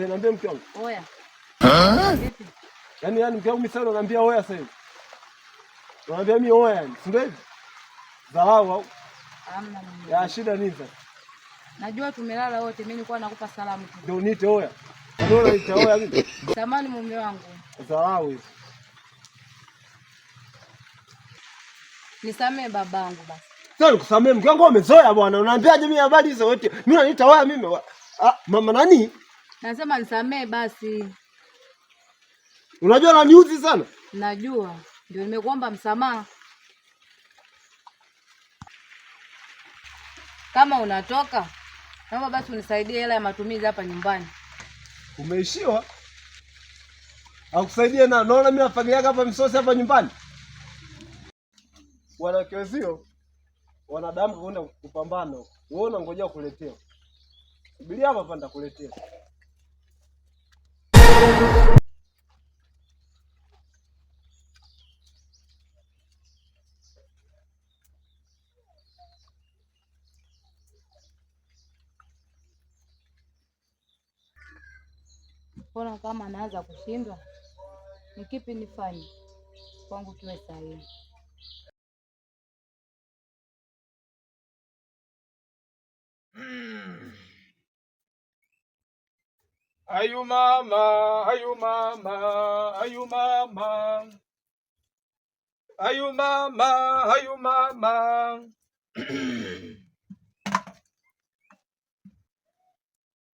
Niambie mke wangu. Oya. Vipi? Yaani mke wangu mimi sasa naambia oya sasa hivi. Naambia mimi oya yani. Si ndio hivi? Dharau au? Hamna mimi. Ya shida nini sasa? Najua tumelala wote, mimi nilikuwa nakupa salamu tu. Ndio niite oya. Ndio niite oya mimi. Samahani mume wangu. Dharau hizi. Nisamee babangu basi. Sasa nikusamee mke wangu umezoea bwana. Unaambiaje mimi habari hizo wote? Mimi naniita oya mimi. Mama nani? Nasema nisamee basi. Unajua naniuzi sana? Najua. Ndio nimekuomba msamaha. Kama unatoka, naomba basi unisaidie hela ya matumizi hapa nyumbani. Umeishiwa? Akusaidie na naona mimi na familia yako hapa misosi hapa nyumbani. Wanakezio wanadamu kwenda kupambana. Wewe unangojea kuletea. Subiria hapa panda kuletea. Mbona kama anaanza kushindwa? Ni kipi nifanye kwangu kiwe sahihi? Ayu mama, ayu mama, ayu mama, ayu mama, ayu mama.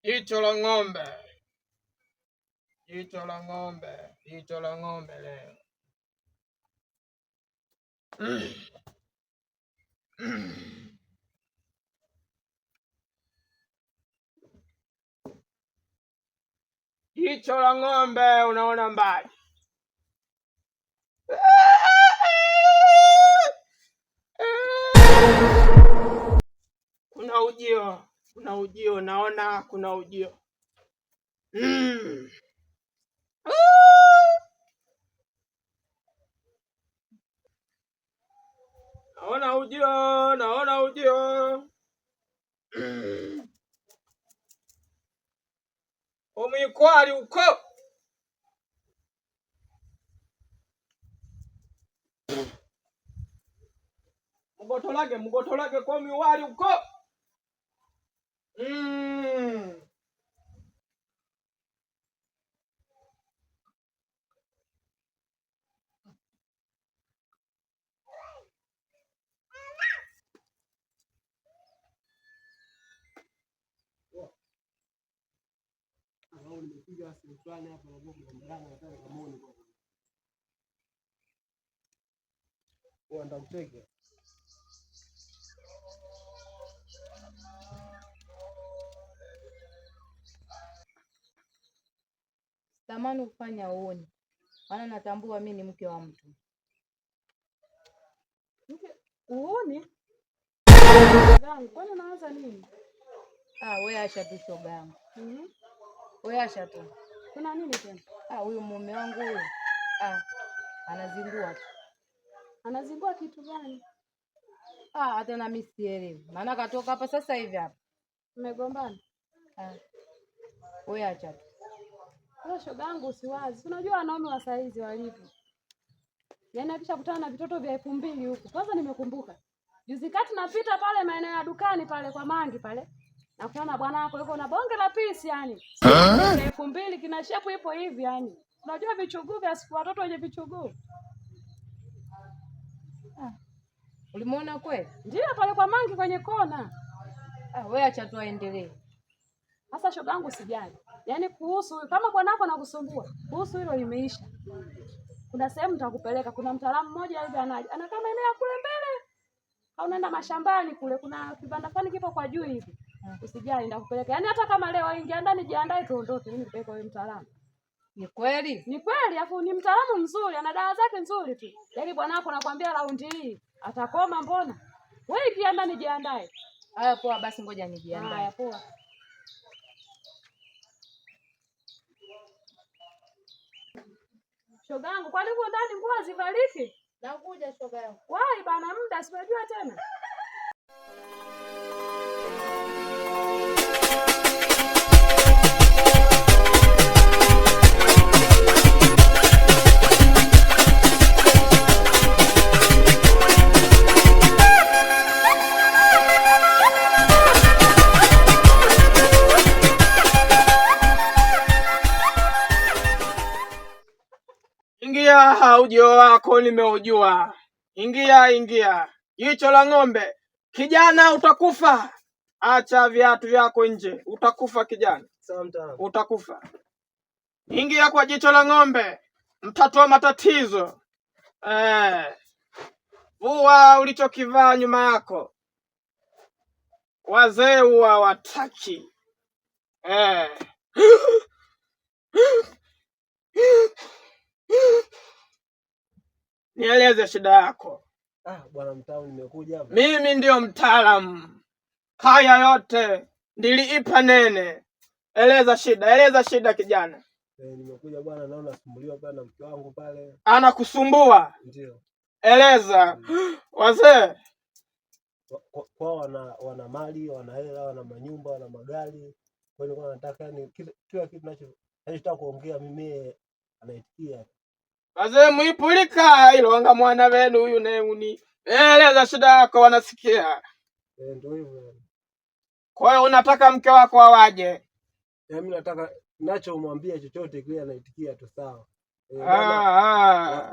Jicho la ng'ombe, jicho la ng'ombe, jicho la ng'ombe leo. Jicho la ng'ombe unaona mbali. Kuna ujio, naona kuna ujio. Naona ujio. Umikwali uko. Mugotolage kwa miwali uko. Nimepiga simu fulani hapa na bomu ndani nataka kumuone kwa. Ndamtega. Tamani kufanya uone. Maana natambua mimi ni mke wa mtu. Uone? Kwani unaanza nini? Wewe acha tu shoga yangu. Wewe acha tu. Kuna nini tena? Huyu mume wangu huyu. Anazingua tu. Anazingua kitu gani? Hata na mimi sielewi. Maana katoka hapa sasa hivi hapa. Mmegombana? Wewe acha tu. Wewe shoga yangu usiwazi. Unajua wanaume wa saa hizi walivyo. Yaani akishakutana na vitoto vya 2000 huko. Kwanza nimekumbuka. Juzi kati napita pale maeneo ya dukani pale kwa Mangi pale. Nakutana bwana wako yuko na bonge la pisi yani. 2000 kina shepu ipo hivi yani. Unajua vichuguu vya siku watoto wenye vichuguu. Ulimuona kweli? Ndio pale kwa Mangi kwenye kona. Wewe acha tu aendelee. Sasa shoga yangu sijali. Yaani kuhusu kama bwanako anakusumbua, kuhusu hilo limeisha. Kuna sehemu nitakupeleka, kuna mtaalamu mmoja hivi anaja. Anakaa maeneo ya kule mbele. Au unaenda mashambani kule, kuna kibanda fulani kipo kwa juu hivi. Usijali nitakupeleka. Yaani hata kama leo ingia ndani jiandae tuondoke, mimi nipeleke wewe mtaalamu. Ni kweli? Ni kweli, afu ni mtaalamu mzuri, ana dawa zake nzuri tu. Yaani bwanako nakwambia raundi hii atakoma mbona? Wewe ingia ndani jiandae. Haya poa basi ngoja nijiandae. Haya poa. Shoga yangu, kwani huko ndani nguo hazivaliki? Nakuja shoga yangu. Wai bana muda sijajua tena. na ujio wako nimeujua. Ingia, ingia. Jicho la ng'ombe. Kijana utakufa. Acha viatu vyako nje. Utakufa kijana. Utakufa. Ingia kwa jicho la ng'ombe. Mtatoa matatizo. Vua ulichokivaa nyuma yako. Wazee huwa wataki. Nieleze shida yako. Bwana mtaalamu, nimekuja hapa. Mimi ndio mtaalamu. Haya yote niliipa Nene. Eleza shida kijana. Nimekuja bwana, naona nasumbuliwa pale na mke wangu pale. Anakusumbua? Ndio. Eleza. Wazee kwa wana mali, wana hela, wana manyumba, wana magari. Kwa hiyo nataka kila kitu ninachotaka kuongea mimi anaitikia. Wazee muipulika ilonga mwana wenu huyu neuni. Eleza shida yako, wanasikia. Ndio hivyo. Kwa hiyo unataka mke wako awaje? Mimi nataka ninachomwambia chochote kile anaitikia tu sawa.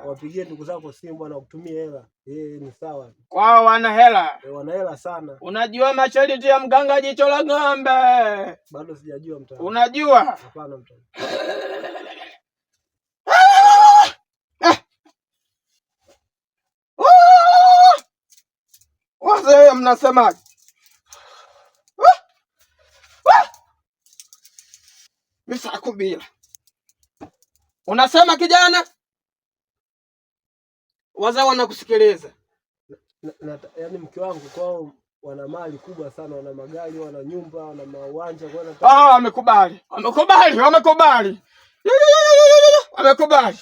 Wapigie ndugu zako simu bwana, kutumia hela. Ni sawa. Kwao wana hela. Wana hela sana. Unajua masharti ya mganga jicho la ng'ombe? Bado sijajua mtaa. Unajua? Hapana mtaa. Wazee mnasemaje? Misakubila. Unasema kijana? Wazee wanakusikiliza. Yaani mke wangu kwao wana mali kubwa sana, wana magari, wana nyumba, wana mauwanja, kwa wamekubali. Wamekubali.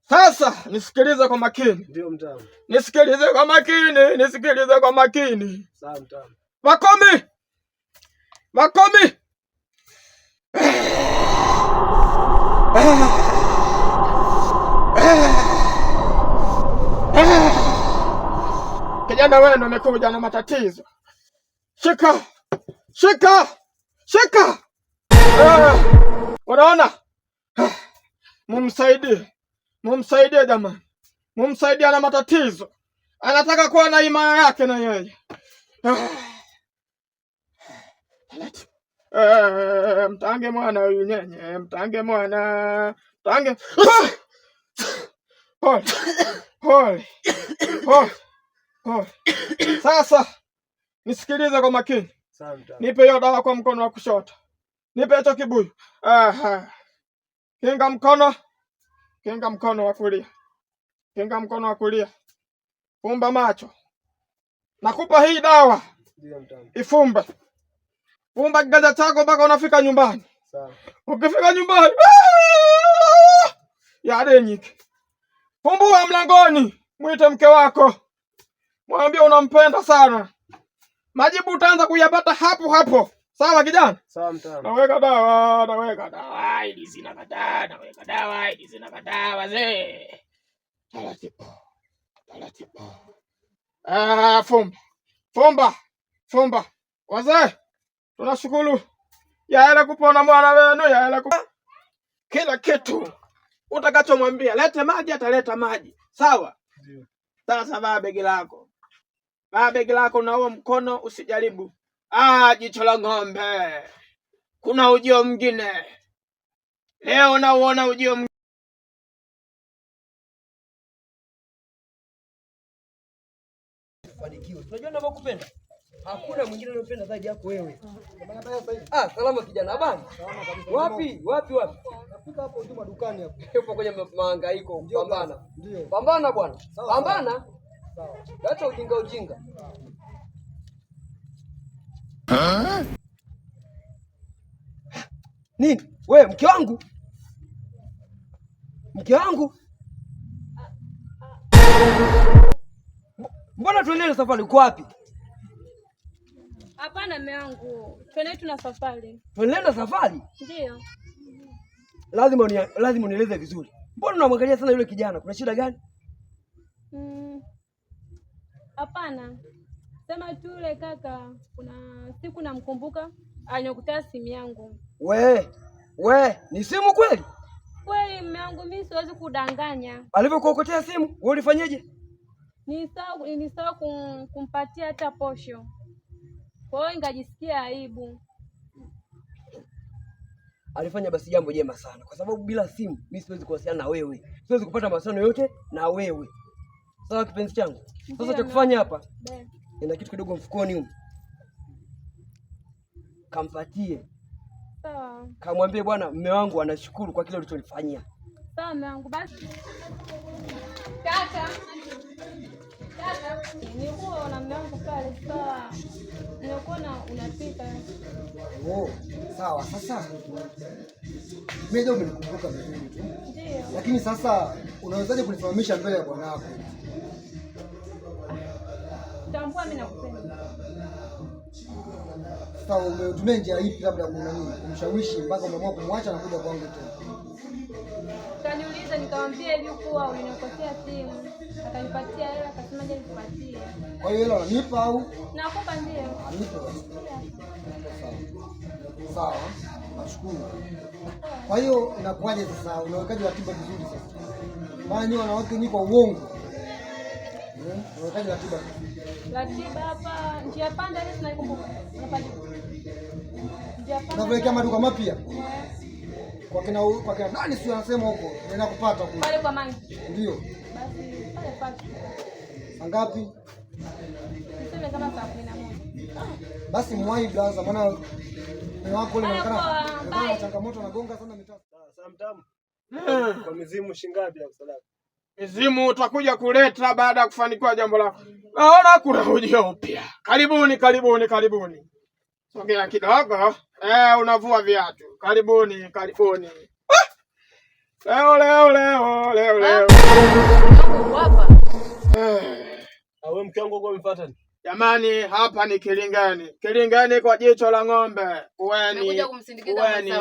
Sasa nisikilize kwa makini. Ndio mtamu. Nisikilize kwa makini. Sawa mtamu. Makomi. Kijana wenu amekuja na matatizo. Shika. Unaona? Mumsaidie jamani. Mumsaidie na matatizo. Anataka kuwa na imani yake na yeye. Mtange mwana huyu nyenye. Mtange. Pole. Sasa nisikilize kwa makini. Nipe hiyo dawa kwa mkono wa kushoto. Nipe hicho kibuyu. Kinga mkono wa kulia. Fumba macho. Nakupa hii dawa. Ifumbe. Fumba kiganja chako mpaka unafika nyumbani. Sawa. Ukifika nyumbani, yadenyike. Fumbua mlangoni, mwite mke wako. Mwambie unampenda sana. Majibu utaanza kuyapata hapo. Sawa kijana? Sawa mtamu. Naweka dawa. Hili zinakataa. Naweka dawa. Hili zinakataa wazee. Taratibu. Fumba. Wazee, tunashukuru. Yaela kupona mwana wenu, kila kitu utakachomwambia. Lete maji, ataleta maji. Sawa? Ndio. Sasa vaa begi lako na huo mkono usijaribu. Jicho la ng'ombe. Kuna ujio mwingine. Leo nauona ujio mwingine. Unajua ninakupenda. Hakuna mwingine anayopenda zaidi yako wewe. Salama kijana, habari? Salama kabisa. Wapi? Nafika hapo tu madukani hapo. Upo kwenye mahangaiko, pambana. Ndio. Pambana bwana. Pambana. Sawa. Acha ujinga. Nini? Wewe mke wangu? Mbona tuendelee safari, uko wapi? Hapana mume wangu. Tuna safari. Tuendelee safari? Ndio. Lazima unieleze vizuri. Mbona unamwangalia sana yule kijana? Kuna shida gani? Hapana. Sema tu yule kaka, kuna siku namkumbuka, aliniokutana simu yangu. We, ni simu kweli? kweli mume wangu, mimi siwezi kudanganya. Alivyokuokotea simu, wewe ulifanyaje? Nilisahau kumpatia hata posho. Kwa hiyo nikajisikia aibu. Alifanya basi jambo jema sana, kwa sababu bila simu mimi siwezi kuwasiliana na wewe, siwezi kupata mawasiliano yote na wewe. Sawa kipenzi changu? Sasa cha kufanya hapa, nina kitu kidogo mfukoni huko, kampatie. Sawa. Kamwambie bwana, mume wangu anashukuru kwa kile ulichonifanyia. Sawa mume wangu, basi. Kaka. Nilikuwa na mume wangu pale, sawa. Nilikuwa unapika. Oh, sawa. Sasa mimi ndio umenikumbuka vizuri tu. Ndio. Lakini sasa unawezaje kunifahamisha mbele ya bwana wako? Tambua mimi nakupenda. Sasa umetumia njia ipi labda kumshawishi mpaka umeamua kumwacha na kuja kwangu tena? Kaniuliza nikamwambia hivi kuwa ulinikosea simu. Akanipatia hela, akasema je nipatie. Kwa hiyo hela unanipa au? Nakupa ndio. Anipe basi. Sawa. Nashukuru. Kwa hiyo inakuwaje sasa? Unawekaje ratiba vizuri sasa? Maana nyinyi wanawake ni kwa uongo. Unawekaje ratiba? Ratiba hapa njia panda ile tunaikumbuka. Unapanda. Njia panda. Unaweka maduka mapya? Kwa kina nani sio anasema huko? Nenda kupata huko. Pale kwa mangi. Ndio. Basi pale pale. Ngapi? Niseme kama saa 11. Basi mwai blaza, maana mume wako yule anaonekana changamoto anagonga sana mitaa. Sawa mtamu. Kwa mizimu shingapi ya kusalaka? Mizimu utakuja kuleta baada ya kufanikiwa jambo lako. Naona kuna ujio upya. Karibuni. Sogea kidogo. Unavua viatu. Karibuni. Leo. Hapa. Wewe mke wangu uko umefuata nini? Jamani, hapa ni Kilingeni kwa jicho la ng'ombe.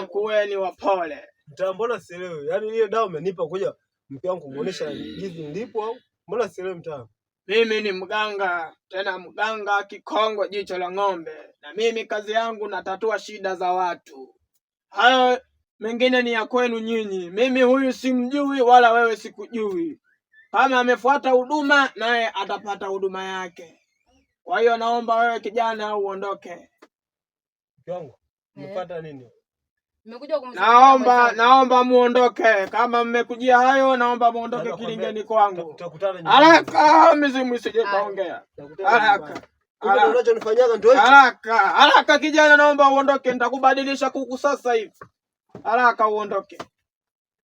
Kuweni wapole. Mbona sielewi? Yaani ile dawa umenipa kuja mke wangu kumuonesha jinsi nilipo au? Mbona sielewi mtamu? Mimi ni mganga, tena mganga kikongwe jicho la ng'ombe. Na mimi kazi yangu natatua shida za watu. Hayo mengine ni ya kwenu nyinyi. Mimi huyu simjui wala wewe sikujui. Kama amefuata huduma naye atapata huduma yake. Kwa hiyo naomba wewe kijana uondoke. Mke wangu, umefuata nini? Nimekuja kumsaidia. Naomba muondoke. Kama mmekujia hayo naomba muondoke Kilingeni kwangu. Haraka, mizimu isije kaongea. Haraka. Unachonifanyaga ndio hicho. Haraka kijana, naomba uondoke, nitakubadilisha kuku sasa hivi. Haraka uondoke.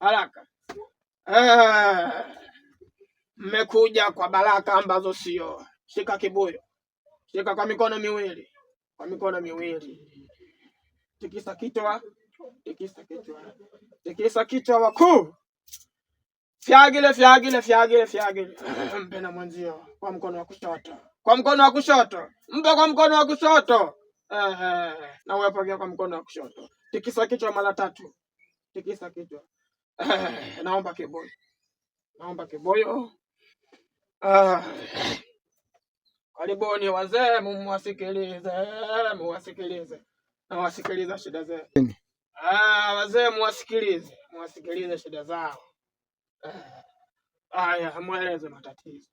Haraka. Mmekuja kwa baraka ambazo sio. Shika kibuyu. Shika kwa mikono miwili. Tikisa kichwa wakuu. Fyagile. Mpe na mwenzio kwa mkono wa kushoto. Mpe kwa mkono wa kushoto. Na wewe pokea kwa mkono wa kushoto. Tikisa kichwa mara 3. Tikisa kichwa. Naomba kiboyo. Karibuni wazee, muwasikilize. Nawasikiliza shida zenu. Wazee muwasikilize shida zao. Haya, mueleze matatizo.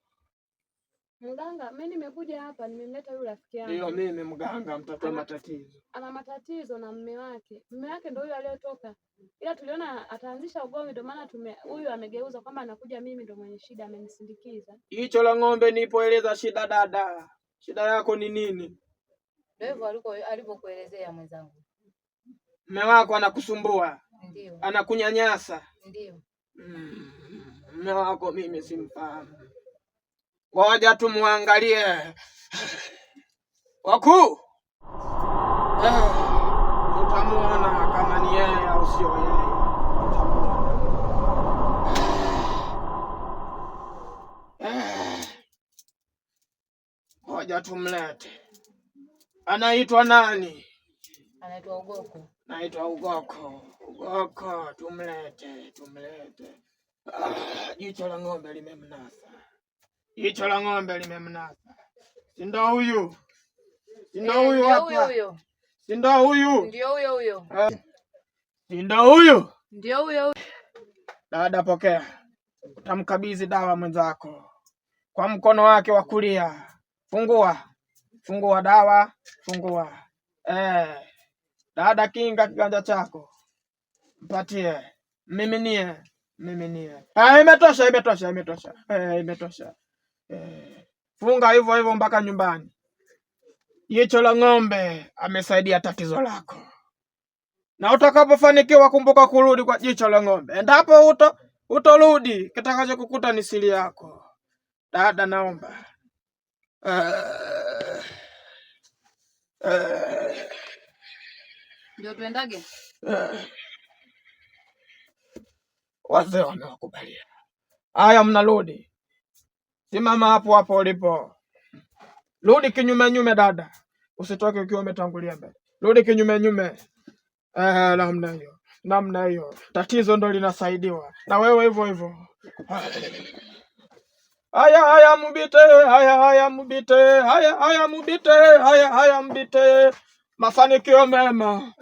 Mganga, mimi nimekuja hapa, nimemleta yule rafiki yangu. Ndio mimi mganga, mtatua matatizo. Ana matatizo na mume wake. Mume wake ndio yule aliyotoka. Ila tuliona ataanzisha ugomvi, ndio maana huyu amegeuza kwamba anakuja mimi ndio mwenye shida, amenisindikiza. Jicho la ng'ombe, nipoeleza shida dada. Shida yako ni nini? Ndio hivyo alipokuelezea mwenzangu. Mume wako anakusumbua? Ndio. Anakunyanyasa? Ndio. Mume wako mimi simfahamu. Ngoja tumuangalie. Wakuu. Tutamuona kama ni yeye au sio yeye. Ngoja tumlete. Anaitwa nani? Anaitwa Ugoko. Naitwa Ugoko. Tumlete. Jicho la ng'ombe limemnasa. Si ndo huyu? Ndio huyo. Si ndo huyu? Ndio huyo. Si ndo huyu? Ndio huyo. Dada, pokea. Utamkabidhi dawa mwenzako kwa mkono wake wa kulia. Fungua dawa, fungua. Dada, kinga kiganja chako, mpatie, miminie. Imetosha. Funga hivyo mpaka nyumbani. Jicho la ng'ombe amesaidia tatizo lako, na utakapofanikiwa kumbuka kurudi kwa jicho la ng'ombe. Endapo utorudi, kitakacho kukuta ni siri yako. Dada, naomba ndio tuendage. Wazee wamewakubalia. Haya, mnarudi. Simama hapo ulipo. Rudi kinyume dada. Usitoke ukiwa umetangulia mbele. Rudi kinyume. Namna hiyo. Tatizo ndo linasaidiwa. Na wewe hivyo. Haya mbite. Mafanikio mema.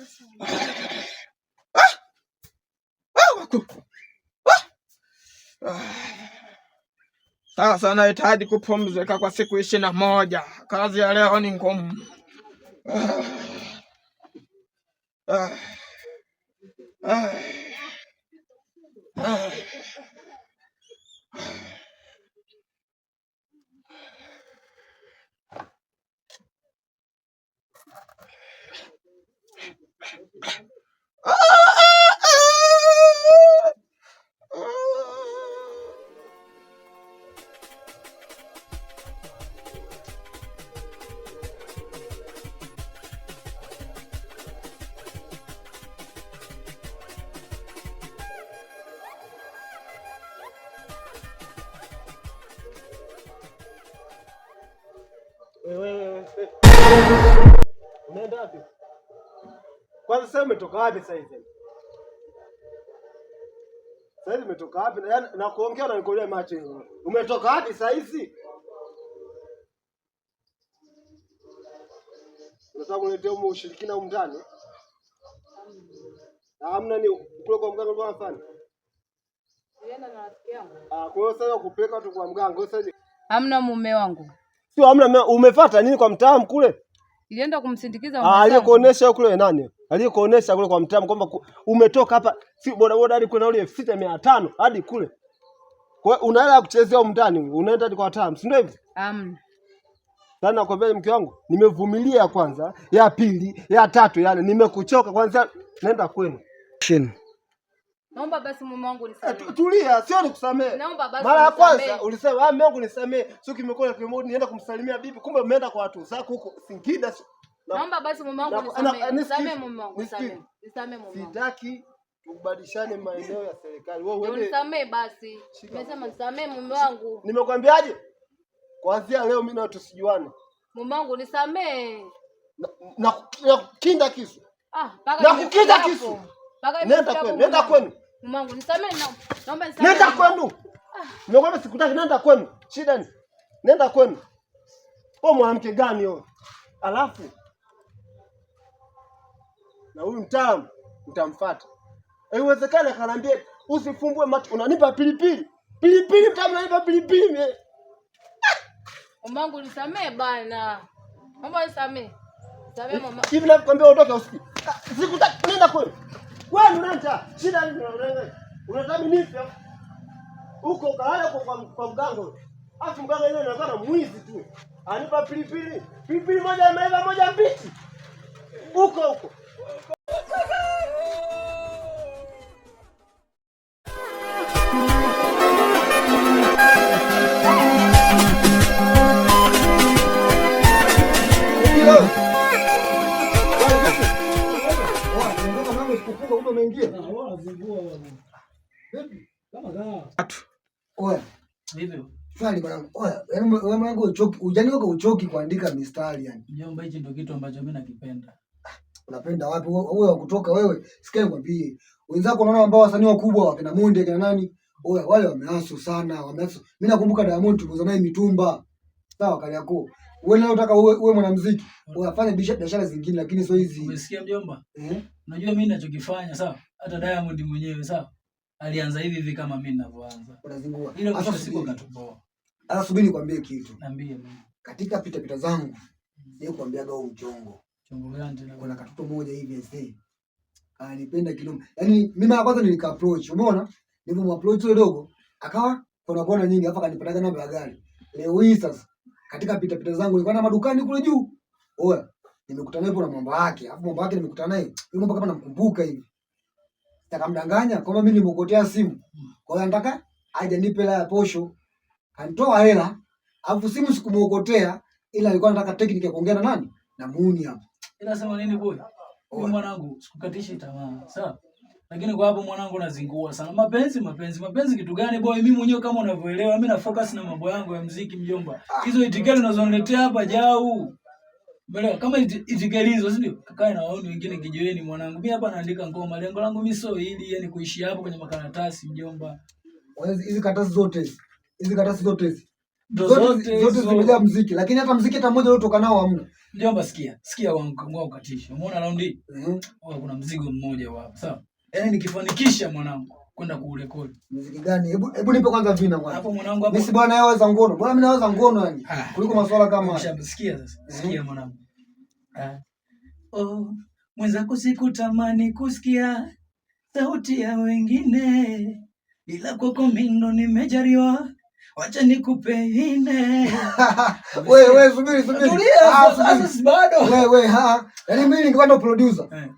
Sasa nahitaji kupumzika kwa siku 21. Kazi ya leo ni ngumu. Unaenda wapi? Kwanza sasa umetoka wapi sasa hivi? Sasa hivi umetoka wapi? Na kuongea na nikolea macho. Umetoka wapi sasa hivi? Unataka kuniletea ushirikina huko ndani? Hamna, ni kule kwa mganga kwa mfano. Nilienda na rafiki yangu. Kwa hiyo sasa kupeleka watu kwa mganga sasa. Hamna mume wangu. Sio hamna, umefuata nini kwa mtaalamu kule? Nilienda kumsindikiza mwanangu. Aliyekuonesha kule nani? Aliyekuonesha kule kwa mtaalamu kwamba umetoka hapa si bodaboda hadi kwenda ule 6500 hadi kule. Kwa hiyo unaenda kuchezea huko ndani, unaenda hadi kwa wataalamu, si ndio hivyo? Sana nakwambia mke wangu, nimevumilia kwanza, ya pili, ya tatu, yani nimekuchoka kwanza, naenda kwenu. Naomba basi mume wangu nisamehe. Tulia, sio nikusamehe. Naomba basi. Mara ya kwanza ulisema mume wangu nisamehe, sio kimekuwa kimodi nienda kumsalimia bibi, kumbe umeenda kwa watu zako huko Singida. Naomba basi mume wangu nisamehe. Nisamehe mume wangu, nisamehe. Nisamehe mume wangu. Sitaki tubadilishane maeneo ya serikali. Wewe uende. Nisamehe basi. Nimesema nisamehe mume wangu. Nimekwambiaje? Kuanzia leo mimi na tusijuane. Mume wangu nisamehe. Na kinda kisu. Paka na kukinda kisu. Nenda kwenu. Mume wangu nisamehe, naomba nisamehe. Nenda kwenu. Nimekwambia sikutaki, nenda kwenu. Shida ni? Nenda kwenu. Wewe mwanamke gani wewe? Alafu na huyu mtaalamu utamfuata. Haiwezekani akaniambia usifumbue macho, unanipa pilipili. Pilipili mtaalamu unanipa pilipili. Mume wangu nisamehe bana. Naomba nisamehe. Nisamehe mama. Hivi nakwambia utoke usikie. Sikutaki, nenda kwenu. Wewe unaenda. Shida ni unataka nife. Huko kahala kwa mganga. Afu mganga yule anakuwa mwizi tu. Anipa pilipili. Pilipili moja imeiva moja mbichi. Huko. Swali bwana. Wewe mwanangu uchoki kuandika mistari yani. Mjomba, hichi ndio kitu ambacho mimi nakipenda. Unapenda wapi wewe kutoka wewe? Sikia nikwambie. Wenzako unaona ambao wasanii wakubwa wakina Monde kina nani? Wale wameasu sana, wameasu. Mimi nakumbuka Diamond tulizo naye mitumba. Sawa kali yako. Wewe unataka uwe mwanamuziki, unafanya biashara zingine lakini sio hizi. Umesikia mjomba? Unajua mimi ninachokifanya sawa? Hata Diamond mwenyewe sawa? alianza hivi kama mimi ninavyoanza. Unazingua. Ile mwisho siku katuboa. Sasa subiri nikwambie kitu. Niambie mimi. Katika pita zangu, ndio kuambiaga huo mchongo. Chongo gani tena? Kuna katoto moja hivi ese. Anipenda kidogo. Yaani mimi mara kwanza nilika approach, umeona? Nilipo approach yule dogo, akawa kuna kona nyingi hapa kanipataga namba ya gari. Leo hii sasa katika pita zangu nilikuwa na madukani kule juu. Oya, nimekutana naye na mambo yake. Alafu mambo yake nimekutana naye. Yule mambo kama namkumbuka hivi. Nitakamdanganya kwamba mimi nimekotea simu. Kwa hiyo nataka aje nipe hela ya posho. Kanitoa hela, alafu simu sikumuokotea, ila alikuwa anataka technique ya kuongea na nani? Na Muni hapa. Ila sema nini boy? Wewe mwanangu, sikukatishi tamaa. Sawa? Lakini kwa hapo mwanangu nazingua sana. Mapenzi kitu gani boy? Mimi mwenyewe kama unavyoelewa, mimi na focus na mambo yangu ya muziki mjomba. Hizo itikeli unazoniletea hapa jau. Mbele kama itikeli hizo, si ndio? Kakae na waoni wengine kijiweni mwanangu. Mimi hapa naandika ngoma. Lengo langu mimi sio hili, yani kuishi hapo kwenye makaratasi mjomba. Hizi karatasi zote zimejaa muziki, lakini hata muziki hata mmoja uliotoka nao hamna. Mjomba sikia wangu ukatisha. Umeona raundi? Kuna mzigo mmoja hapo. Sawa? Yaani nikifanikisha mwanangu kwenda kurekodi. Muziki gani? Hebu nipe kwanza vina kwanza. Hapo mwanangu hapo. Mimi si bwana yaweza ngono. Bwana mimi naweza ngono yani. Kuliko masuala kama haya. Sikia sasa. Sikia mwanangu. Mwenzako sikutamani kusikia sauti ya wengine. Ila kwako mimi nimejaliwa. Wacha nikupe ine. Wewe subiri. Sasa bado. Wewe yaani mimi ningekuwa ndo producer.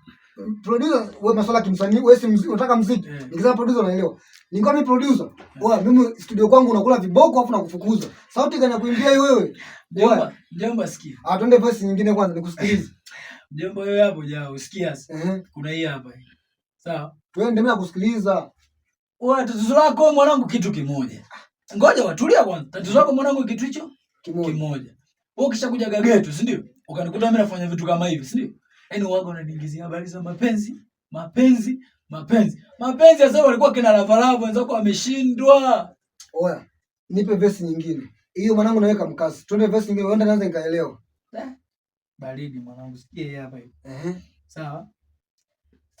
Producer wewe masuala kimsanii, wewe si muziki, unataka muziki. Nikisema producer unaelewa. Ningekuwa mimi producer. Wewe mimi studio kwangu unakula viboko afu nakufukuza. Sauti gani ya kuimbia hiyo wewe? Mjomba sikia. Twende verse nyingine kwanza nikusikilize. Mjomba wewe hapo jao usikia sasa. Kuna hii hapa. Sawa? Twende mimi nakusikiliza. Wewe tatizo lako mwanangu kitu kimoja. Ngoja watulia kwanza. Tatizo lako mwanangu kitu hicho kimoja. Wewe ukishakuja Gagetu, si ndio? Ukanikuta mimi nafanya vitu kama hivi, si ndio? Yaani waga unaningizia habari za mapenzi. Sasa walikuwa kina Lavalava wenzako wameshindwa. Oya, nipe verse nyingine. Hiyo mwanangu naweka mkasi. Twende verse nyingine, uende naanza nikaelewa. Baridi mwanangu, sikie hapa hivi. Sawa?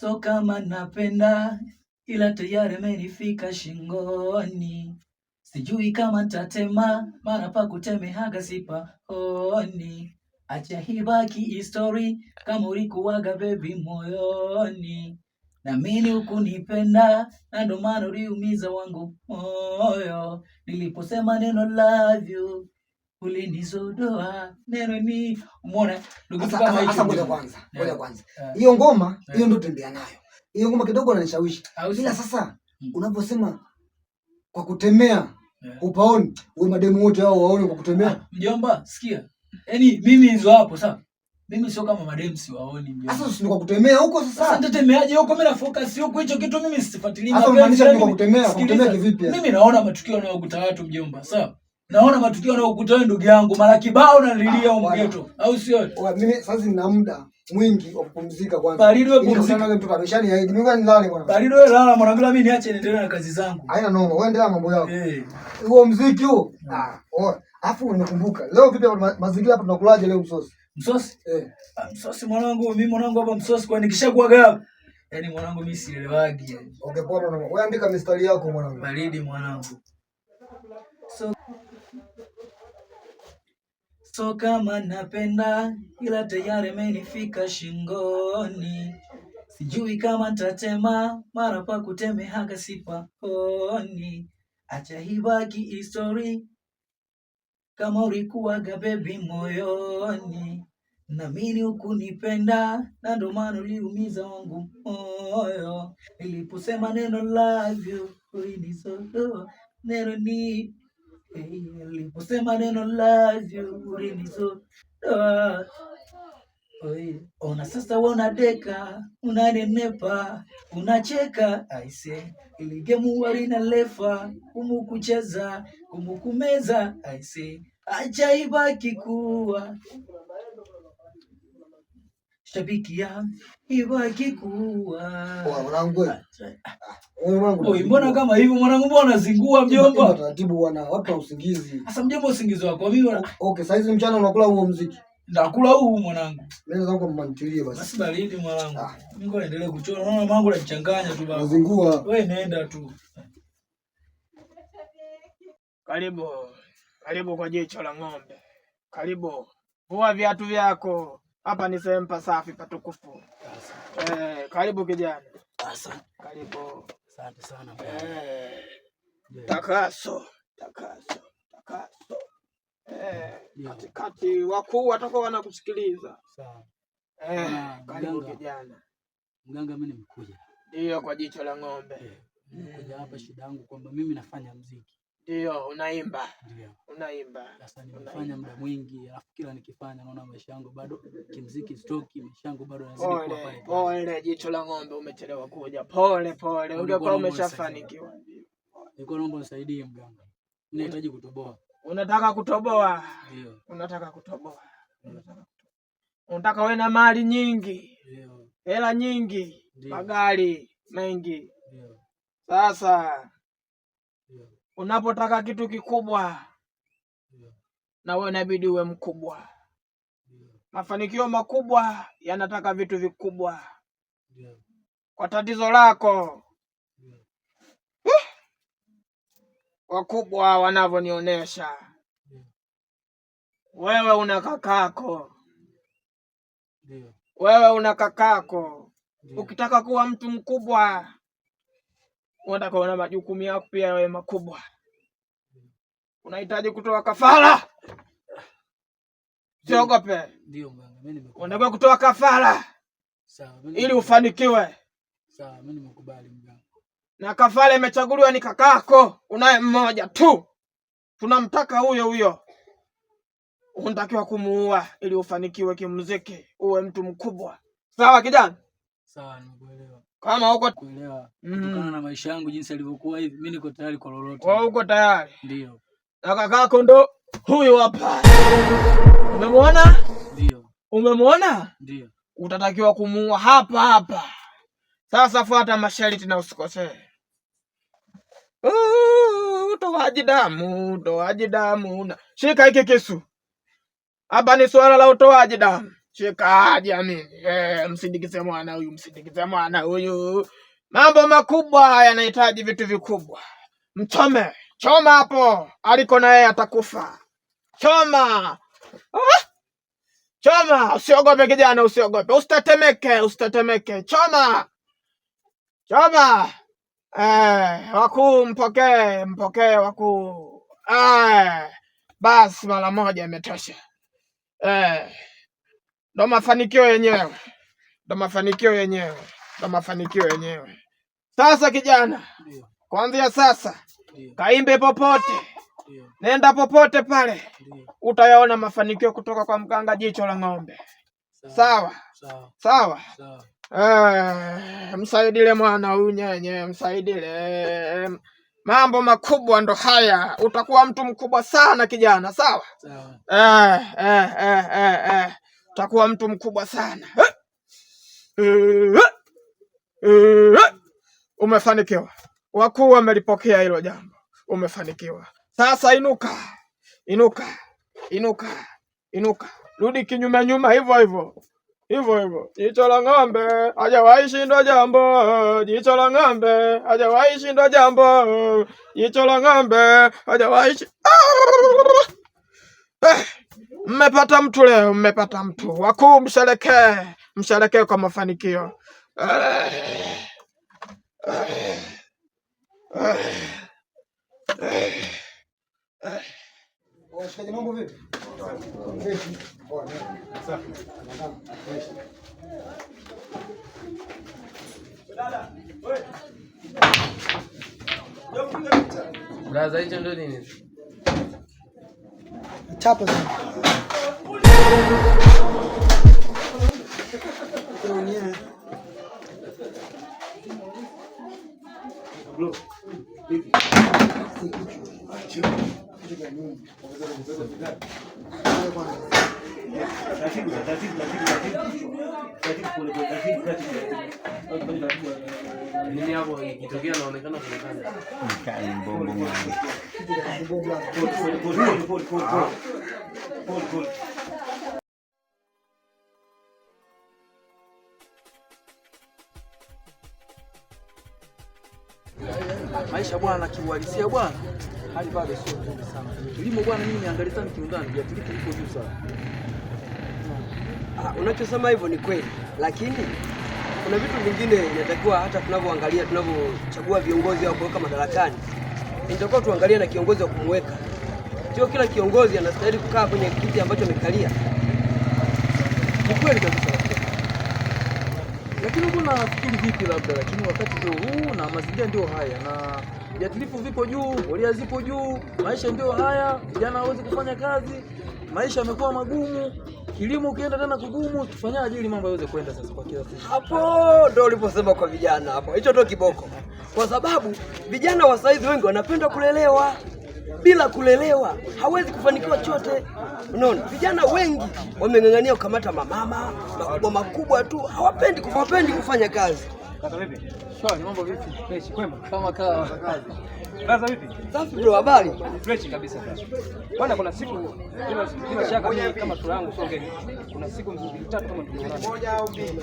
So kama napenda ila tayari amenifika shingoni. Sijui kama tatema, mara pa kutemehaga sipa honi. Acha hibaki history, kama ulikuwaga baby moyoni. Na mimi hukunipenda, na ndo maana uliumiza wangu moyo. Niliposema neno love you, ulinizodoa neno ni umeona ndugu kama hicho. Sasa ngoja kwanza. Hiyo ngoma, hiyo ndo tembea nayo. Hiyo ngoma kidogo inanishawishi. Ila sasa unaposema kwa kutemea upaoni, wewe mademu wote hao waone kwa kutemea. Mjomba, sikia. Yaani mimi hizo hapo sawa. Mimi sio kama mademu si waoni mjomba. Sasa si kwa kutemea huko sasa. Sasa nitatemeaje huko? Mimi na focus huko, hicho kitu mimi sifuatilii. Sasa unamaanisha ni kwa kutemea kivipi? Mimi naona matukio yanayokuta watu mjomba, sawa? Naona matukio yanayokuta wewe ndugu yangu, mara kibao na nililia mgeto, au sio? Mimi sasa nina muda mwingi wa kupumzika kwanza. Baridi wewe pumzika. Mtu kameshani haidi. Mimi ngani nilale bwana. Baridi wewe lala mwanangu, mimi niache niendelee na kazi zangu. Haina noma, wewe endelea mambo yako. Huo muziki huo. Afu nimekumbuka. Leo vipi mazingira hapa tunakulaje leo msosi? Msosi? Msosi mwanangu, mimi mwanangu hapa msosi kwa nikishakuaga hapa. Yaani mwanangu mimi sielewagi yani. Okay, poa mwanangu. Wewe andika mistari yako mwanangu. Baridi mwanangu. So kama napenda ila tayari amenifika shingoni. Sijui kama nitatema mara pa kutemehaga sipa honi. Acha hibaki history, kama ulikuwaga baby moyoni. Na mimi hukunipenda, na ndo maana uliumiza wangu moyo. Niliposema neno love you, ulinizodoa neno ni. Niliposema neno love you, ulinizodoa. Ona sasa unadeka, unanenepa, unacheka, aise. Iligemu warina lefa, kucheza, kumeza, aise. Acha ibaki kuwa shabiki ya ibaki kuwa. Mwanangu. Mbona kama hivyo mwanangu, mbona unazingua mjomba? Taratibu bwana, watu wa usingizi. Sasa mjomba usingizi wako mimi. Okay, sasa hizi mchana unakula huo muziki. Ndakula huu mwanangu. Mimi zangu mmantilie basi. Basi baridi mwanangu. Mimi ngoja niendelee kuchora. Naona mangu yanachanganya tu baba. Nazingua. Wewe nenda tu. Karibu kwa jicho la ng'ombe. Karibu. Vua viatu vyako. Hapa ni sehemu pasafi patukufu. Karibu kijana. Asante. Karibu. Asante sana. Takaso. Katikati wakuu watakuwa wanakusikiliza. Sawa. Karibu kijana. Mganga, mimi nimekuja. Ndio, kwa jicho la ng'ombe. Nimekuja hapa, shida yangu kwamba mimi nafanya muziki. Ndio, unaimba. Ndio. Unaimba. Sasa nimefanya muda mwingi, alafu kila nikifanya naona maisha yangu bado kimuziki stoki, maisha yangu bado yanazidi kuwa pale. Pole, jicho la ng'ombe, umechelewa kuja. Pole. Ungekuwa umeshafanikiwa. Nilikuwa naomba unisaidie mganga. Mimi nahitaji kutoboa. Unataka kutoboa? Ndio. Unataka kutoboa. Unataka uwe na mali nyingi. Ndio. Hela nyingi. Magari mengi. Ndio. Sasa unapotaka kitu kikubwa, na wewe inabidi uwe mkubwa. Mafanikio makubwa yanataka vitu vikubwa. Kwa tatizo lako, wakubwa wanavyonionyesha, wewe una kakako. Ukitaka kuwa mtu mkubwa, unataka una majukumu yako pia yawe makubwa. Unahitaji kutoa kafara. Siogope. Ndio mganga, mimi nimekubali. Unataka kutoa kafara. Sawa, ili ufanikiwe. Sawa, mimi nimekubali mganga. Na kafara imechaguliwa ni kakako, unaye mmoja tu. Tunamtaka huyo. Unatakiwa kumuua ili ufanikiwe kimuziki, uwe mtu mkubwa. Sawa kijana? Sawa, nimekuelewa. Kama uko kuelewa kutokana na maisha yangu jinsi yalivyokuwa hivi, mimi niko tayari kwa lolote. Wewe uko tayari? Ndio. Na kakako ndo huyu hapa. Umemwona? Ndio. Umemwona? Ndio. Utatakiwa kumuua hapa. Sasa fuata masharti na usikosee. Utoaji damu. Shika hiki kisu. Hapa ni swala la utoaji damu. Shika jamii. Msindikize mwana huyu. Mambo makubwa yanahitaji vitu vikubwa. Mchome. Choma hapo. Aliko na yeye atakufa. Choma. Choma. Usiogope kijana, usiogope. Usitetemeke. Choma. Wakuu mpokee wakuu. Basi mara moja imetosha. Ndo mafanikio yenyewe. Sasa kijana, kuanzia sasa kaimbe popote. Nenda popote pale. Utayaona mafanikio kutoka kwa mganga jicho la ng'ombe. Sawa. Msaidile mwana unyenye, msaidile. Mambo makubwa ndo haya. Utakuwa mtu mkubwa sana kijana, sawa? Utakuwa mtu mkubwa sana. Umefanikiwa. Wakuu wamelipokea hilo jambo. Umefanikiwa. Sasa inuka. Rudi kinyume nyuma hivyo. Jicho la ng'ombe hajawahi shindwa jambo. Jicho la ng'ombe hajawahi. Mmepata mtu leo, Wakuu msherekee kwa mafanikio. Mambo vipi? Braza, hicho ndio nini? Chapa sana. Nini hapo ikitokea naonekana kunekana. Mkali mbongo mwangu. Pole. maisha bwana, kiuhalisia bwana, hali bado sio nzuri sana. Kilimo bwana, mimi niangalia sana kiundani, viuatilifu viko juu sana. Unachosema hivyo ni kweli, lakini kuna vitu vingine inatakiwa hata tunavyoangalia, tunavyochagua viongozi wa kuweka madarakani, inatakiwa tuangalie na kiongozi wa kumweka. Sio kila kiongozi anastahili kukaa kwenye kiti ambacho amekalia. Ni kweli kabisa. Lakini mbona nafikiri vipi labda, lakini wakati ndio huu na mazingira ndio haya na viuatilifu vipo juu, mbolea zipo juu, maisha ndio haya, vijana hawezi kufanya kazi, maisha yamekuwa magumu, kilimo ukienda tena kugumu, tufanyaje ili mambo yaweze kwenda sasa kwa kila siku? Hapo ndio uliposema kwa vijana hapo. Hicho ndio kiboko. Kwa sababu vijana wa saizi wengi wanapenda kulelewa. Bila kulelewa hawezi kufanikiwa chote. Unaona? Vijana wengi wameng'ang'ania kukamata mamama, makubwa makubwa tu, hawapendi kufanya kazi. Kaka vipi? Shwari, mambo vipi? Fresh kwema? Kama kazi. Sasa vipi? Safi bro, habari? Fresh kabisa fresh. Bwana kuna siku bila shaka mimi kama sura yangu sio ngeni. Kuna siku mbili tatu kama tumeonana. Moja au mbili.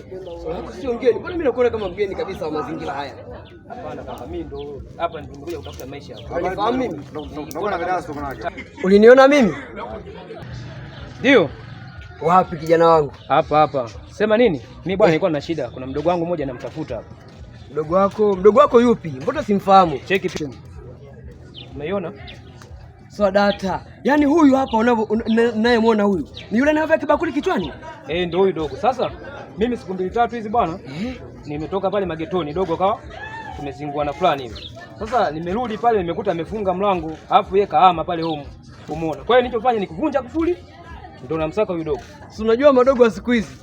Sio ngeni. Mbona mimi nakuona kama mgeni kabisa wa mazingira haya? Hapana kaka, mimi ndo hapa nimekuja kutafuta maisha hapa. Unifahamu mimi? Naona vidaso kuna haja. Uliniona mimi? Ndio. Wapi kijana wangu? Hapa. Sema nini? Mimi bwana nilikuwa na shida. Kuna mdogo wangu mmoja namtafuta hapa. Mdogo wako yupi? Mbona simfahamu? Cheki picha. Umeiona? So data. Yaani huyu hapa unayemwona huyu. Ni yule anayevaa kibakuli kichwani? Ndio huyu dogo. Sasa mimi siku 2-3 hizi bwana, nimetoka pale magetoni dogo kawa tumezingua na fulani hivi. Sasa nimerudi pale nimekuta amefunga mlango, alafu yeye kaama pale huko. Umeona? Kwa hiyo nilichofanya ni kuvunja kufuli. Ndio namsaka huyu dogo. Si unajua madogo wa siku hizi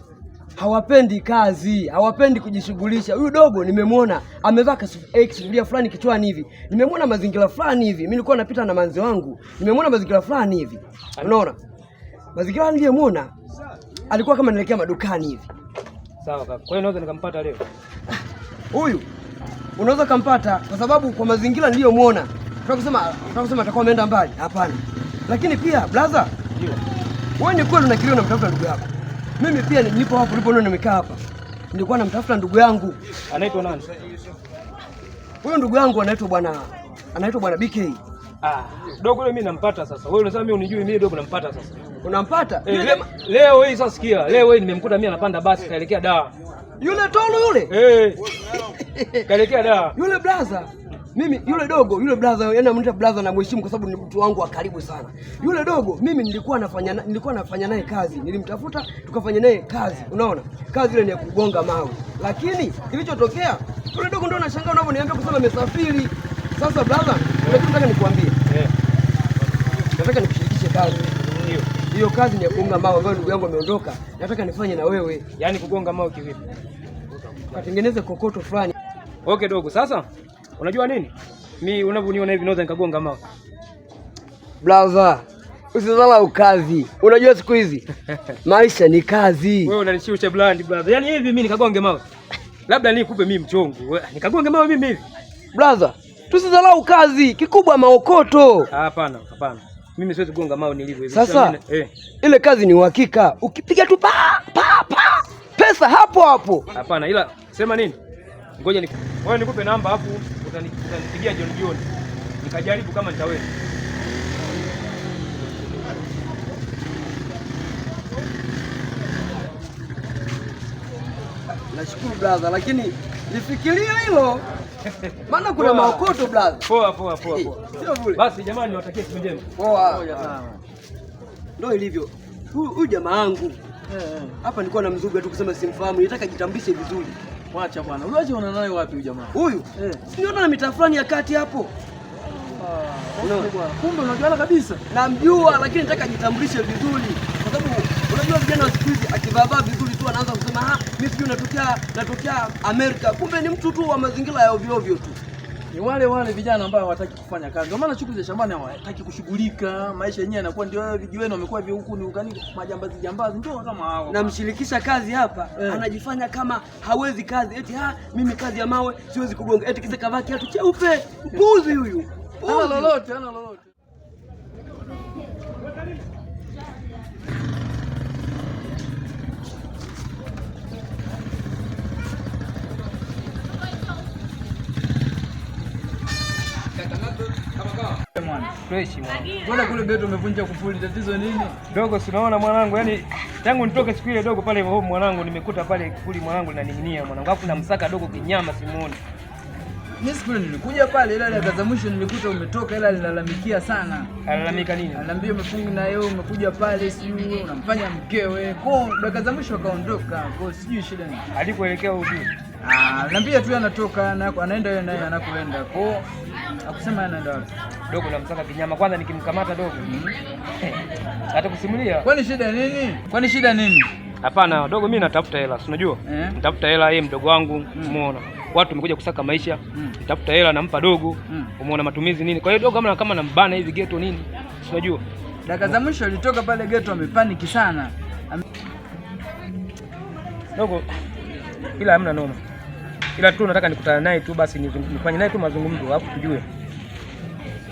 hawapendi kazi, hawapendi kujishughulisha. Huyu dogo nimemwona amevaa kisufuria fulani kichwani hivi. Nimemwona mazingira fulani hivi. Mimi nilikuwa napita na manzi wangu. Nimemwona mazingira fulani hivi. Unaona? Mazingira niliyemwona alikuwa kama anaelekea madukani hivi. Sawa kaka. Kwa hiyo naweza nikampata leo. Huyu unaweza kumpata kwa sababu kwa mazingira niliyomwona. Tunasema atakuwa ameenda mbali. Hapana. Lakini pia brother, ndio. Wewe ni kweli unakilio unamtafuta ndugu yako. Mimi pia nilipo hapo ulipoona nimekaa hapa. Nilikuwa namtafuta ndugu yangu. Anaitwa nani? Huyo ndugu yangu anaitwa bwana BK. Dogo yule mimi nampata sasa. Wewe unasema mimi unijui, mimi dogo nampata sasa. Unampata? Leo hii sasa sikia. Leo hii nimemkuta mimi anapanda basi kaelekea Dar. Yule tolo yule? Kaelekea Dar. Yule brother. Mimi yule dogo, yule brother, yani namuita brother na mheshimu kwa sababu ni mtu wangu wa karibu sana. Yule dogo mimi nilikuwa nafanya naye kazi. Nilimtafuta tukafanya naye kazi. Unaona? Kazi ile ni ya kugonga mawe. Lakini kilichotokea yule dogo ndio anashangaa unavyoniambia kusema amesafiri. Sasa brother, nataka nikwambie. Nataka nikushirikishe kazi. Ndio. Hiyo kazi ni ya kugonga mawe ambayo ndugu yangu ameondoka. Nataka nifanye na wewe. Yaani kugonga mawe kivipi? Katengeneze kokoto fulani. Okay dogo, sasa unajua nini? Mimi unavyoniona hivi naweza nikagonga mawe. Brother, usidharau kazi. Unajua siku hizi maisha ni kazi. Wewe unanishusha brand brother. Yaani hivi mimi nikagonge mawe. Labda nikupe mimi mchongo. Nikagonge mawe mimi hivi. Brother, tusidharau kazi. Kikubwa maokoto. Hapana. Mimi siwezi kugonga mawe nilivyo hivi. Sasa ile kazi ni uhakika. Ukipiga tu pesa hapo. Hapana, ila sema nini? Ngoja wewe nikupe namba hapo utanipigia jioni. Nikajaribu kama nitaweza. Nashukuru brother, lakini nifikirie hilo. Maana kuna maokoto brother. Poa. Sio bure. Basi jamani niwatakie siku njema. Poa sana. Ndio ilivyo. Huyu jamaa wangu. Hapa nilikuwa na mzuga tu kusema simfahamu, nitaka jitambulishe vizuri. Wacha bwana. Unaje unaona naye wapi huyu jamaa? Huyu? Siniona na mitaa fulani ya kati hapo. Kumbe unajuana kabisa? Namjua lakini nataka jitambulishe vizuri. Kwa sababu unajua vijana wa siku hizi akivaa vizuri tu anaanza kusema mimi sijui natokea Amerika. Kumbe ni mtu tu wa mazingira ya ovyo tu. Ni wale vijana ambao hawataki kufanya kazi. Ndio maana shughuli za shambani hawataki kushughulika. Maisha yenyewe yanakuwa ndio vijiweni wamekuwa huku ni ukani majambazi ndio kama hao. Namshirikisha kazi hapa, anajifanya kama hawezi kazi. Eti mimi kazi ya mawe siwezi kugonga. Eti kisa kavaa kiatu cheupe. Mbuzi huyu. Hana lolote. fresh mwanangu. Mbona kule ghetto umevunja kufuli, tatizo nini? Dogo, si unaona mwanangu, yani tangu nitoke siku ile dogo pale home mwanangu, nimekuta pale kufuli mwanangu linaning'inia mwanangu. Alafu namsaka dogo kinyama simuoni. Mimi siku ile nilikuja pale, ila dakika za mwisho nilikuta umetoka, ila alilalamikia sana. Alalamika nini? Ananiambia umefunga na yeye, umekuja pale sijui unamfanya mkewe. Kwa dakika za mwisho akaondoka. Kwa sijui shida nini. Alikoelekea ujui. Ananiambia tu anatoka na anaenda yeye naye anakoenda. Kwa akusema anaenda wapi? Dogo namsaka kinyama, kwanza nikimkamata dogo. Hata kusimulia. Kwani shida nini? Kwani shida nini? Hapana dogo, mimi natafuta hela, si unajua? Natafuta hela yeye mdogo wangu, umeona. Watu wamekuja kusaka maisha. Natafuta hela nampa dogo. Umeona matumizi nini? Kwa hiyo dogo kama nambana hivi ghetto nini? Si unajua? Dakika za mwisho alitoka pale ghetto amepaniki sana. Dogo ila hamna noma. Ila tu nataka nikutane naye tu basi nifanye naye tu mazungumzo hapo tujue.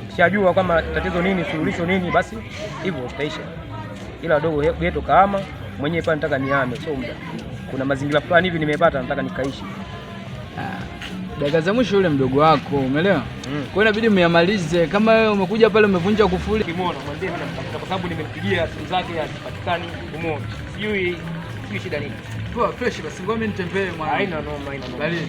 Sijajua kama tatizo nini, suluhisho nini, basi hivyo tutaisha. Ila dogo ghetto kama mwenyewe pale nataka niame, sio muda. Kuna mazingira fulani hivi nimepata nataka nikaishi. Dakika za mwisho yule mdogo wako, umeelewa? Kwa hiyo inabidi myamalize. Kama wewe umekuja pale umevunja kufuli, umeona, mwambie mimi namtafuta kwa sababu nimempigia simu zake hazipatikani, umeona. Sijui shida nini. Poa fresh basi, ngoja mimi nitembee mwana. Haina noma, haina noma. Baridi.